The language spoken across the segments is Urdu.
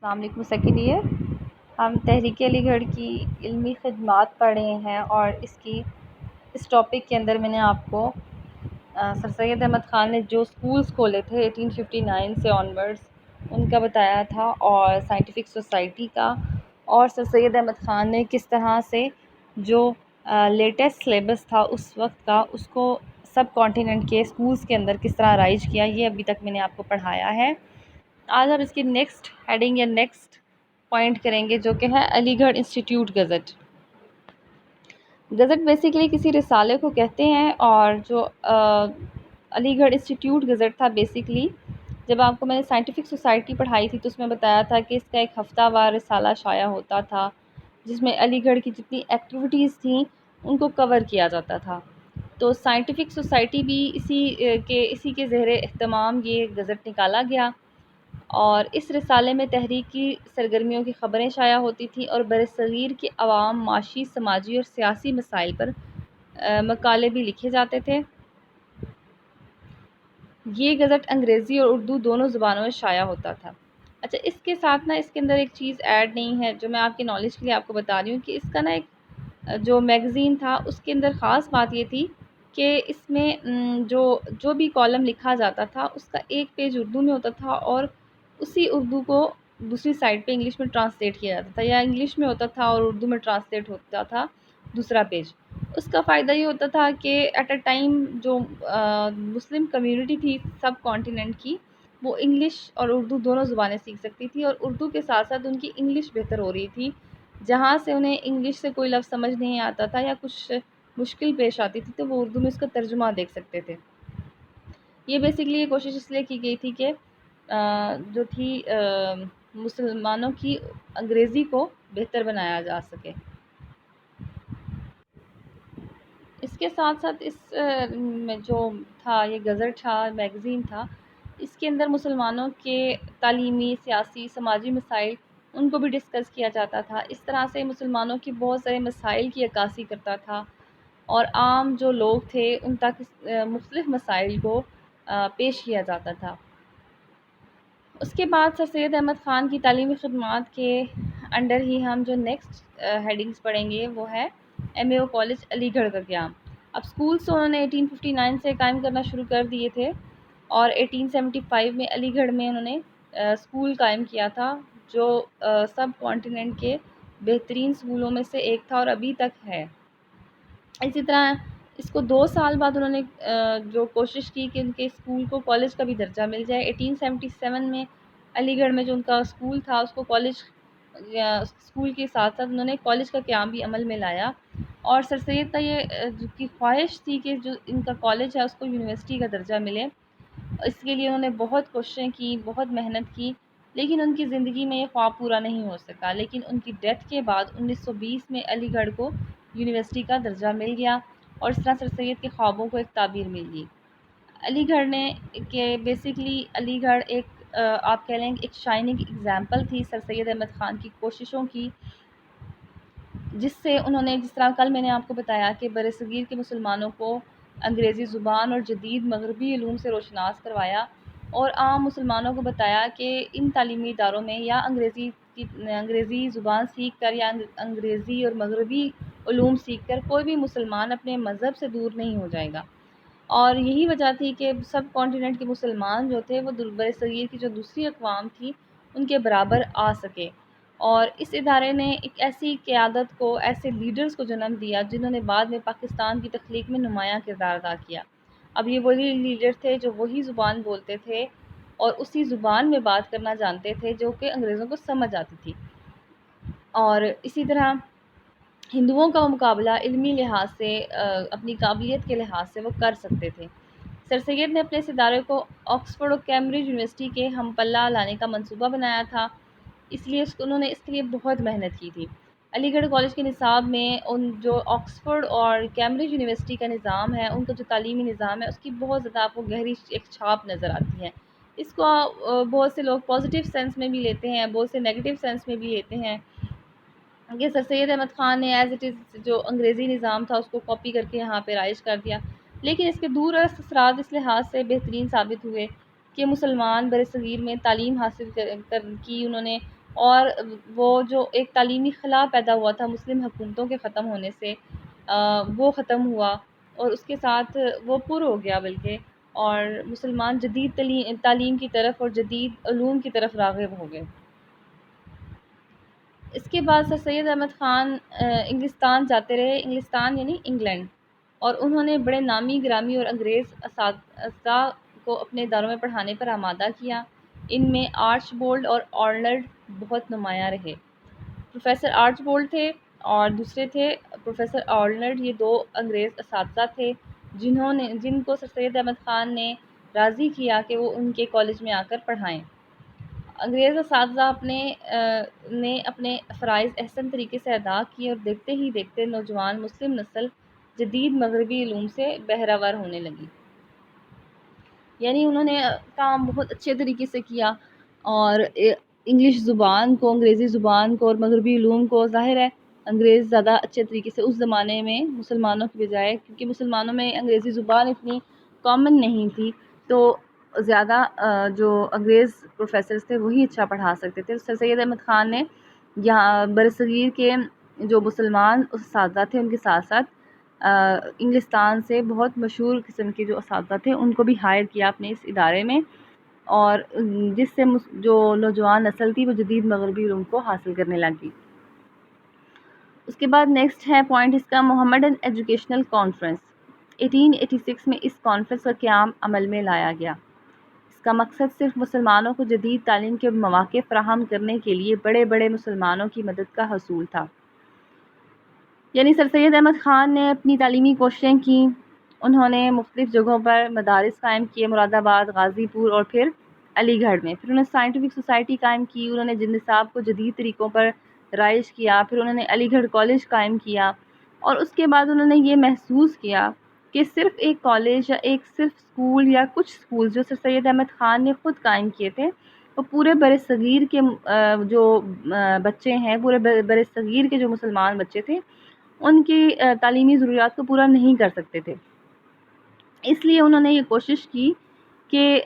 السلام علیکم. سیکنڈ ایئر ہم تحریک علی گڑھ کی علمی خدمات پڑھ رہے ہیں اور اس ٹاپک کے اندر میں نے آپ کو سر سید احمد خان نے جو اسکولز کھولے تھے 1859 سے آنورڈز ان کا بتایا تھا، اور سائنٹیفک سوسائٹی کا، اور سر سید احمد خان نے کس طرح سے جو لیٹسٹ سلیبس تھا اس وقت کا اس کو سب کانٹیننٹ کے اسکولز کے اندر کس طرح رائج کیا، یہ ابھی تک میں نے آپ کو پڑھایا ہے. آج ہم اس کی نیکسٹ ہیڈنگ یا نیکسٹ پوائنٹ کریں گے، جو کہ ہے علی گڑھ انسٹیٹیوٹ گزٹ. گزٹ بیسیکلی کسی رسالے کو کہتے ہیں، اور جو علی گڑھ انسٹیٹیوٹ گزٹ تھا، بیسیکلی جب آپ کو میں نے سائنٹیفک سوسائٹی پڑھائی تھی تو اس میں بتایا تھا کہ اس کا ایک ہفتہ وار رسالہ شائع ہوتا تھا، جس میں علی گڑھ کی جتنی ایکٹیویٹیز تھیں ان کو کور کیا جاتا تھا. تو سائنٹیفک سوسائٹی بھی اسی کے زیر اہتمام یہ گزٹ نکالا گیا، اور اس رسالے میں تحریکی سرگرمیوں کی خبریں شائع ہوتی تھیں اور برصغیر کے عوام، معاشی، سماجی اور سیاسی مسائل پر مقالے بھی لکھے جاتے تھے. یہ گزٹ انگریزی اور اردو دونوں زبانوں میں شائع ہوتا تھا. اچھا، اس کے ساتھ اس کے اندر ایک چیز ایڈ نہیں ہے جو میں آپ کے نالج کے لیے آپ کو بتا رہی ہوں، کہ اس کا ایک جو میگزین تھا اس کے اندر خاص بات یہ تھی کہ اس میں جو بھی کالم لکھا جاتا تھا اس کا ایک پیج اردو میں ہوتا تھا، اور اسی اردو کو دوسری سائڈ پہ انگلش میں ٹرانسلیٹ کیا جاتا تھا، یا انگلش میں ہوتا تھا اور اردو میں ٹرانسلیٹ ہوتا تھا دوسرا پیج. اس کا فائدہ یہ ہوتا تھا کہ ایٹ اے ٹائم جو مسلم کمیونٹی تھی سب کانٹیننٹ کی، وہ انگلش اور اردو دونوں زبانیں سیکھ سکتی تھی، اور اردو کے ساتھ ساتھ ان کی انگلش بہتر ہو رہی تھی. جہاں سے انہیں انگلش سے کوئی لفظ سمجھ نہیں آتا تھا یا کچھ مشکل پیش آتی تھی تو وہ اردو میں اس کا ترجمہ دیکھ سکتے تھے. یہ بیسیکلی یہ کوشش اس لیے کی گئی تھی کہ جو تھی مسلمانوں کی انگریزی کو بہتر بنایا جا سکے. اس کے ساتھ ساتھ اس میں جو تھا یہ گزٹ تھا، میگزین تھا، اس کے اندر مسلمانوں کے تعلیمی، سیاسی، سماجی مسائل ان کو بھی ڈسکس کیا جاتا تھا. اس طرح سے مسلمانوں کی بہت سارے مسائل کی عکاسی کرتا تھا، اور عام جو لوگ تھے ان تک مختلف مسائل کو پیش کیا جاتا تھا. اس کے بعد سر سید احمد خان کی تعلیمی خدمات کے انڈر ہی ہم جو نیکسٹ ہیڈنگز پڑھیں گے وہ ہے ایم اے او کالج علی گڑھ کا قیام. اب اسکولس تو انہوں نے 1859 سے قائم کرنا شروع کر دیے تھے، اور 1875 میں علی گڑھ میں انہوں نے اسکول قائم کیا تھا، جو سب کانٹیننٹ کے بہترین اسکولوں میں سے ایک تھا اور ابھی تک ہے. اسی طرح اس کو 2 سال بعد انہوں نے جو کوشش کی کہ ان کے اسکول کو کالج کا بھی درجہ مل جائے. 1877 میں علی گڑھ میں جو ان کا اسکول تھا اس کو کالج، اسکول کے ساتھ ساتھ انہوں نے کالج کا قیام بھی عمل میں لایا، اور سر سید کا یہ کی خواہش تھی کہ جو ان کا کالج ہے اس کو یونیورسٹی کا درجہ ملے. اس کے لیے انہوں نے بہت کوششیں کی، بہت محنت کی، لیکن ان کی زندگی میں یہ خواب پورا نہیں ہو سکا. لیکن ان کی ڈیتھ کے بعد 1920 میں علی گڑھ کو یونیورسٹی کا درجہ مل گیا، اور اس طرح سر سید کے خوابوں کو ایک تعبیر مل گئی. علی گڑھ نے کہ بیسیکلی علی گڑھ ایک آپ کہہ لیں ایک شائننگ ایگزامپل تھی سر سید احمد خان کی کوششوں کی، جس سے انہوں نے، جس طرح کل میں نے آپ کو بتایا کہ برصغیر کے مسلمانوں کو انگریزی زبان اور جدید مغربی علوم سے روشناس کروایا، اور عام مسلمانوں کو بتایا کہ ان تعلیمی اداروں میں یا انگریزی زبان سیکھ کر یا انگریزی اور مغربی علوم سیکھ کر کوئی بھی مسلمان اپنے مذہب سے دور نہیں ہو جائے گا. اور یہی وجہ تھی کہ سب کانٹیننٹ کے مسلمان جو تھے وہ برصغیر کی جو دوسری اقوام تھی ان کے برابر آ سکے. اور اس ادارے نے ایک ایسی قیادت کو، ایسے لیڈرز کو جنم دیا جنہوں نے بعد میں پاکستان کی تخلیق میں نمایاں کردار ادا کیا. اب یہ وہی لیڈر تھے جو وہی زبان بولتے تھے اور اسی زبان میں بات کرنا جانتے تھے جو کہ انگریزوں کو سمجھ آتی تھی، اور اسی طرح ہندوؤں کا مقابلہ علمی لحاظ سے، اپنی قابلیت کے لحاظ سے وہ کر سکتے تھے. سر سید نے اپنے اس ادارے کو آکسفورڈ اور کیمبرج یونیورسٹی کے ہم پلہ لانے کا منصوبہ بنایا تھا، اس لیے انہوں نے اس کے لیے بہت محنت کی تھی. علی گڑھ کالج کے نصاب میں ان جو آکسفورڈ اور کیمبرج یونیورسٹی کا نظام ہے، ان کا جو تعلیمی نظام ہے، اس کی بہت زیادہ آپ کو گہری ایک چھاپ نظر آتی ہے. اس کو بہت سے لوگ پازیٹیو سینس میں بھی لیتے ہیں، بہت سے نیگیٹیو سینس میں بھی لیتے ہیں کہ سر سید احمد خان نے ایز اٹ از جو انگریزی نظام تھا اس کو کاپی کر کے یہاں پہ رائج کر دیا. لیکن اس کے دور اثرات اس لحاظ سے بہترین ثابت ہوئے کہ مسلمان برصغیر میں تعلیم حاصل کی انہوں نے اور وہ جو ایک تعلیمی خلا پیدا ہوا تھا مسلم حکومتوں کے ختم ہونے سے، وہ ختم ہوا، اور اس کے ساتھ وہ پر ہو گیا بلکہ، اور مسلمان جدید تعلیم کی طرف اور جدید علوم کی طرف راغب ہو گئے۔ اس کے بعد سر سید احمد خان انگلستان جاتے رہے، انگلستان یعنی انگلینڈ، اور انہوں نے بڑے نامی گرامی اور انگریز اساتذہ کو اپنے اداروں میں پڑھانے پر آمادہ کیا۔ ان میں آرچ بولڈ اور آرنلڈ بہت نمایاں رہے۔ پروفیسر آرچ بولڈ تھے اور دوسرے تھے پروفیسر آرنلڈ، یہ دو انگریز اساتذہ تھے جن کو سر سید احمد خان نے راضی کیا کہ وہ ان کے کالج میں آ کر پڑھائیں۔ انگریز اساتذہ نے اپنے فرائض احسن طریقے سے ادا کیے، اور دیکھتے ہی دیکھتے نوجوان مسلم نسل جدید مغربی علوم سے بہرہ ور ہونے لگی۔ یعنی انہوں نے کام بہت اچھے طریقے سے کیا، اور انگلش زبان کو، انگریزی زبان کو اور مغربی علوم کو، ظاہر ہے انگریز زیادہ اچھے طریقے سے اس زمانے میں مسلمانوں کی بجائے، کیونکہ مسلمانوں میں انگریزی زبان اتنی کامن نہیں تھی، تو زیادہ جو انگریز پروفیسرز تھے وہی اچھا پڑھا سکتے تھے۔ سر سید احمد خان نے یہاں برصغیر کے جو مسلمان اساتذہ تھے ان کے ساتھ ساتھ انگلستان سے بہت مشہور قسم کے جو اساتذہ تھے ان کو بھی ہائر کیا اپنے اس ادارے میں، اور جس سے جو نوجوان نسل تھی وہ جدید مغربی علوم کو حاصل کرنے لگی۔ اس کے بعد نیکسٹ ہے پوائنٹ اس کا، محمدن ایجوکیشنل کانفرنس۔ 1886 میں اس کانفرنس کا قیام عمل میں لایا گیا۔ اس کا مقصد صرف مسلمانوں کو جدید تعلیم کے مواقع فراہم کرنے کے لیے بڑے بڑے مسلمانوں کی مدد کا حصول تھا۔ یعنی سر سید احمد خان نے اپنی تعلیمی کوششیں کیں، انہوں نے مختلف جگہوں پر مدارس قائم کیے، مراد آباد، غازی پور اور پھر علی گڑھ میں۔ پھر انہوں نے سائنٹیفک سوسائٹی قائم کی، انہوں نے نصاب کو جدید طریقوں پر رائج کیا، پھر انہوں نے علی گڑھ کالج قائم کیا، اور اس کے بعد انہوں نے یہ محسوس کیا کہ صرف ایک کالج یا ایک صرف اسکول یا کچھ اسکول جو سر سید احمد خان نے خود قائم کیے تھے، وہ پورے بر صغیر کے جو بچے ہیں، پورے بر صغیر کے جو مسلمان بچے تھے ان کی تعلیمی ضروریات کو پورا نہیں کر سکتے تھے۔ اس لیے انہوں نے یہ کوشش کی کہ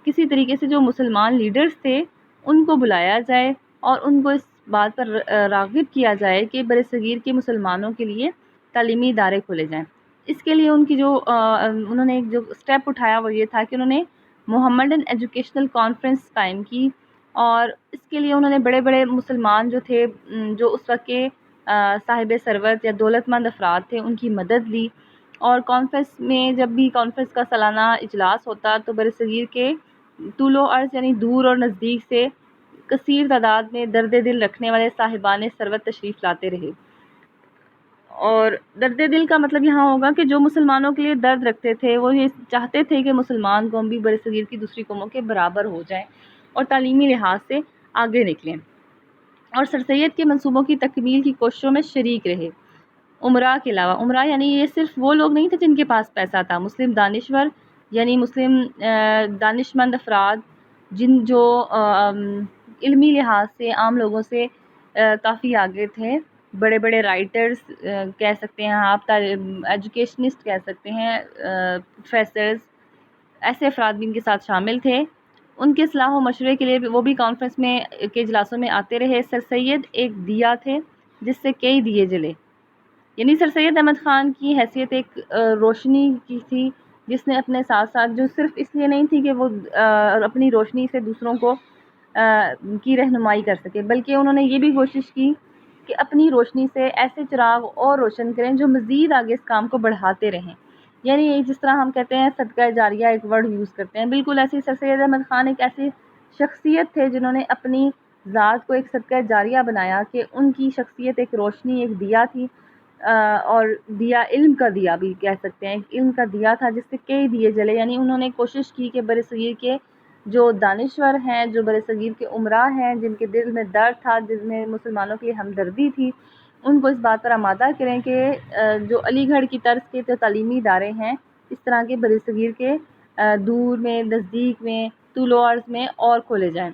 کسی طریقے سے جو مسلمان لیڈرز تھے ان کو بلایا جائے اور ان کو اس بات پر راغب کیا جائے کہ برصغیر کے مسلمانوں کے لیے تعلیمی ادارے کھولے جائیں۔ اس کے لیے انہوں نے ایک جو اسٹیپ اٹھایا وہ یہ تھا کہ انہوں نے محمدن ایجوکیشنل کانفرنس قائم کی، اور اس کے لیے انہوں نے بڑے بڑے مسلمان جو تھے، جو اس وقت کے صاحب ثروت یا دولت مند افراد تھے، ان کی مدد لی، اور کانفرنس میں جب بھی کانفرنس کا سالانہ اجلاس ہوتا تو برصغیر کے طول و عرض یعنی دور اور نزدیک سے کثیر تعداد میں درد دل رکھنے والے صاحبان ثروت تشریف لاتے رہے۔ اور درد دل کا مطلب یہاں ہوگا کہ جو مسلمانوں کے لیے درد رکھتے تھے، وہ یہ چاہتے تھے کہ مسلمان قوم بھی برصغیر کی دوسری قوموں کے برابر ہو جائیں اور تعلیمی لحاظ سے آگے نکلیں، اور سر سید کے منصوبوں کی تکمیل کی کوششوں میں شریک رہے۔ عمرا کے علاوہ، عمرا یعنی یہ صرف وہ لوگ نہیں تھے جن کے پاس پیسہ تھا، مسلم دانشور یعنی مسلم دانش مند افراد جو علمی لحاظ سے عام لوگوں سے کافی آگے تھے، بڑے بڑے رائٹرز کہہ سکتے ہیں آپ، ایجوکیشنسٹ کہہ سکتے ہیں، پروفیسرز، ایسے افراد بھی ان کے ساتھ شامل تھے۔ ان کے اصلاح و مشورے کے لیے وہ بھی کانفرنس میں کے اجلاسوں میں آتے رہے۔ سر سید ایک دیا تھے جس سے کئی دیے جلے، یعنی سر سید احمد خان کی حیثیت ایک روشنی کی تھی جس نے اپنے ساتھ ساتھ، جو صرف اس لیے نہیں تھی کہ وہ اپنی روشنی سے دوسروں کو کی رہنمائی کر سکے، بلکہ انہوں نے یہ بھی کوشش کی کہ اپنی روشنی سے ایسے چراغ اور روشن کریں جو مزید آگے اس کام کو بڑھاتے رہیں۔ یعنی جس طرح ہم کہتے ہیں صدقہ جاریہ ایک ورڈ یوز کرتے ہیں، بالکل ایسی سر سید احمد خان ایک ایسی شخصیت تھے جنہوں نے اپنی ذات کو ایک صدقہ جاریہ بنایا کہ ان کی شخصیت ایک روشنی، ایک دیا تھی، اور دیا علم کا دیا بھی کہہ سکتے ہیں، علم کا دیا تھا جس سے کئی دیے جلے۔ یعنی انہوں نے کوشش کی کہ برصغیر کے جو دانشور ہیں، جو برصغیر کے عمراء ہیں، جن کے دل میں درد تھا، جن میں مسلمانوں کی ہمدردی تھی، ان کو اس بات پر آمادہ کریں کہ جو علی گڑھ کی طرز کے جو تعلیمی ادارے ہیں اس طرح کے برصغیر کے دور میں، نزدیک میں، طول و عرض میں اور کھولے جائیں۔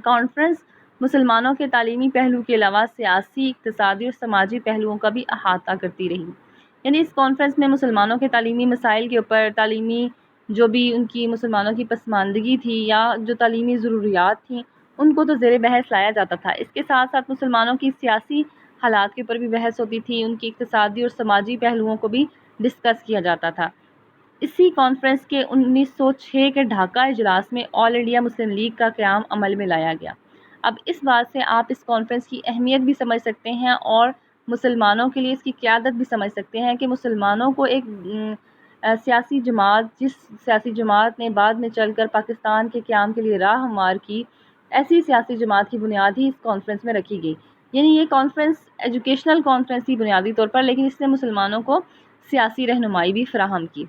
کانفرنس مسلمانوں کے تعلیمی پہلو کے علاوہ سیاسی، اقتصادی اور سماجی پہلوؤں کا بھی احاطہ کرتی رہی۔ یعنی اس کانفرنس میں مسلمانوں کے تعلیمی مسائل کے اوپر، تعلیمی جو بھی ان کی مسلمانوں کی پسماندگی تھی یا جو تعلیمی ضروریات تھیں ان کو تو زیر بحث لایا جاتا تھا۔ اس کے ساتھ ساتھ مسلمانوں کی سیاسی حالات کے اوپر بھی بحث ہوتی تھی، ان کی اقتصادی اور سماجی پہلوؤں کو بھی ڈسکس کیا جاتا تھا۔ اسی کانفرنس کے 1906 کے ڈھاکہ اجلاس میں آل انڈیا مسلم لیگ کا قیام عمل میں لایا گیا۔ اب اس بات سے آپ اس کانفرنس کی اہمیت بھی سمجھ سکتے ہیں اور مسلمانوں کے لیے اس کی قیادت بھی سمجھ سکتے ہیں کہ مسلمانوں کو ایک سیاسی جماعت، جس سیاسی جماعت نے بعد میں چل کر پاکستان کے قیام کے لیے راہ ہموار کی، ایسی سیاسی جماعت کی بنیاد ہی اس کانفرنس میں رکھی گئی۔ یعنی یہ کانفرنس ایجوکیشنل کانفرنس ہی بنیادی طور پر، لیکن اس نے مسلمانوں کو سیاسی رہنمائی بھی فراہم کی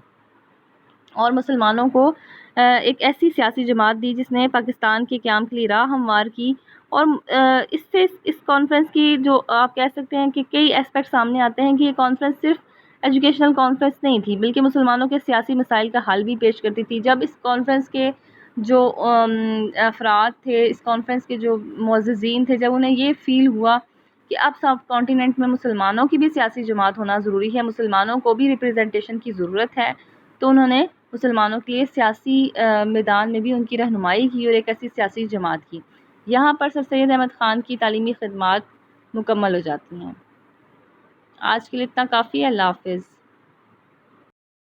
اور مسلمانوں کو ایک ایسی سیاسی جماعت دی جس نے پاکستان کے قیام کے لیے راہ ہموار کی۔ اور اس سے اس کانفرنس کی جو آپ کہہ سکتے ہیں کہ کئی اسپیکٹ سامنے آتے ہیں کہ یہ کانفرنس صرف ایجوکیشنل کانفرنس نہیں تھی، بلکہ مسلمانوں کے سیاسی مسائل کا حل بھی پیش کرتی تھی۔ جب اس کانفرنس کے جو افراد تھے، اس کانفرنس کے جو معززین تھے، جب انہیں یہ فیل ہوا کہ اب سب کانٹیننٹ میں مسلمانوں کی بھی سیاسی جماعت ہونا ضروری ہے، مسلمانوں کو بھی ریپرزنٹیشن کی ضرورت ہے، تو انہوں نے مسلمانوں کے لیے سیاسی میدان میں بھی ان کی رہنمائی کی اور ایک ایسی سیاسی جماعت کی۔ یہاں پر سر سید احمد خان کی تعلیمی خدمات مکمل ہو جاتی ہیں۔ آج کے لیے اتنا کافی ہے۔ اللہ حافظ۔